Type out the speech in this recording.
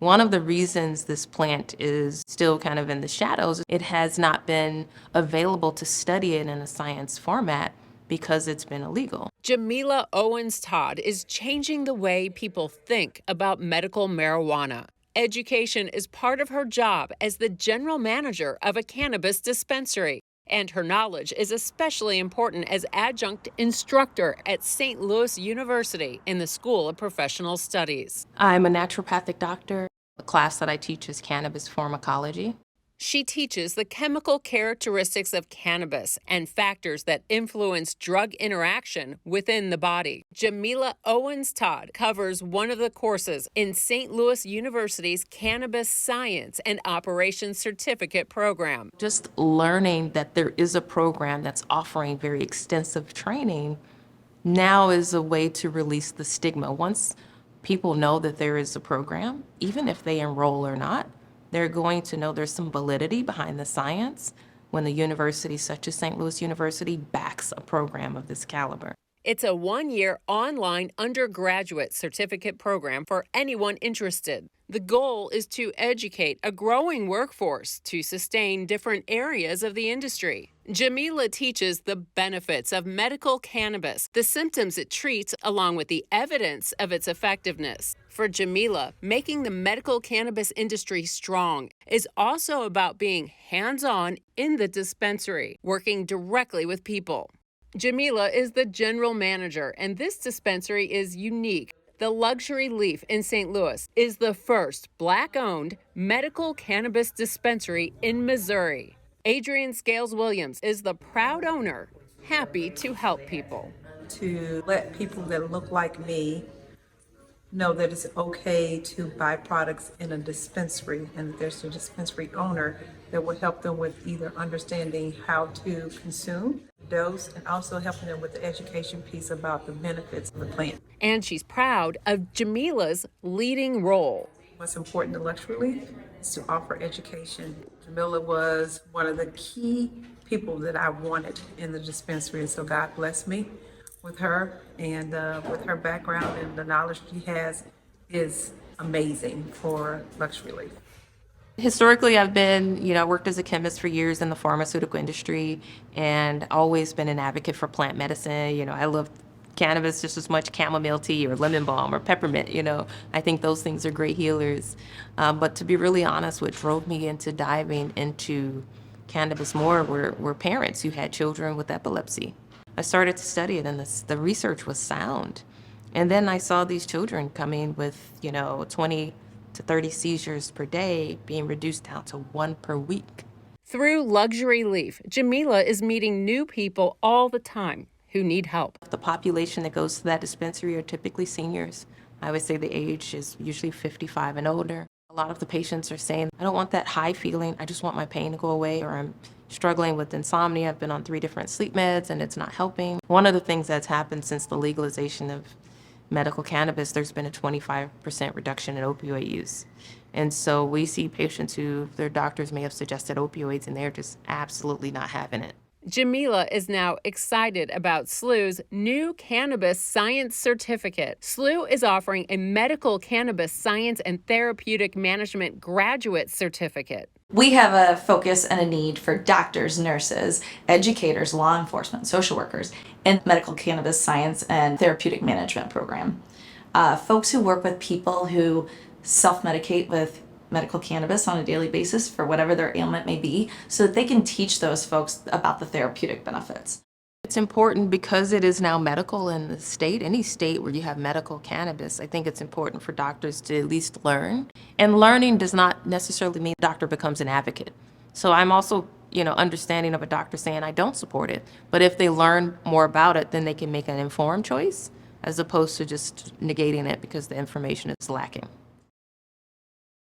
One of the reasons this plant is still kind of in the shadows, it has not been available to study it in a science format because it's been illegal. Jamila Owens-Todd is changing the way people think about medical marijuana. Education is part of her job as the general manager of a cannabis dispensary. And her knowledge is especially important as adjunct instructor at St. Louis University in the School of Professional Studies. I'm a naturopathic doctor. The class that I teach is cannabis pharmacology. She teaches the chemical characteristics of cannabis and factors that influence drug interaction within the body. Jamila Owens-Todd covers one of the courses in St. Louis University's Cannabis Science and Operations Certificate program. Just learning that there is a program that's offering very extensive training now is a way to release the stigma. Once people know that there is a program, even if they enroll or not, they're going to know there's some validity behind the science when the university, such as St. Louis University, backs a program of this caliber. It's a one-year online undergraduate certificate program for anyone interested. The goal is to educate a growing workforce to sustain different areas of the industry. Jamila teaches the benefits of medical cannabis, the symptoms it treats, along with the evidence of its effectiveness. For Jamila, making the medical cannabis industry strong is also about being hands-on in the dispensary, working directly with people. Jamila is the general manager, and this dispensary is unique. The Luxury Leaf in St. Louis is the first Black-owned medical cannabis dispensary in Missouri. Adrian Scales-Williams is the proud owner, happy to help people. To let people that look like me know that it's okay to buy products in a dispensary, and that there's a dispensary owner that will help them with either understanding how to consume, dose, and also helping them with the education piece about the benefits of the plant. And she's proud of Jamila's leading role. What's important to Luxury Leaf is to offer education. Jamila was one of the key people that I wanted in the dispensary, and so God blessed me with her, and with her background and the knowledge she has is amazing for Luxury Leaf. Historically, I've been, worked as a chemist for years in the pharmaceutical industry and always been an advocate for plant medicine. I love cannabis just as much, chamomile tea or lemon balm or peppermint. I think those things are great healers. But to be really honest, what drove me into diving into cannabis more were parents who had children with epilepsy. I started to study it, and the research was sound. And then I saw these children coming with, 20 to 30 seizures per day being reduced down to 1 per week. Through Luxury Leaf, Jamila is meeting new people all the time who need help. The population that goes to that dispensary are typically seniors. I would say the age is usually 55 and older. A lot of the patients are saying, I don't want that high feeling, I just want my pain to go away, or I'm struggling with insomnia. I've been on 3 different sleep meds and it's not helping. One of the things that's happened since the legalization of medical cannabis, there's been a 25% reduction in opioid use. And so we see patients who their doctors may have suggested opioids and they're just absolutely not having it. Jamila is now excited about SLU's new Cannabis Science Certificate. SLU is offering a medical cannabis science and therapeutic management graduate certificate. We have a focus and a need for doctors, nurses, educators, law enforcement, social workers in medical cannabis science and therapeutic management program. Folks who work with people who self-medicate with medical cannabis on a daily basis for whatever their ailment may be, so that they can teach those folks about the therapeutic benefits. It's important because it is now medical in the state, any state where you have medical cannabis. I think it's important for doctors to at least learn. And learning does not necessarily mean the doctor becomes an advocate. So I'm also, understanding of a doctor saying I don't support it. But if they learn more about it, then they can make an informed choice as opposed to just negating it because the information is lacking.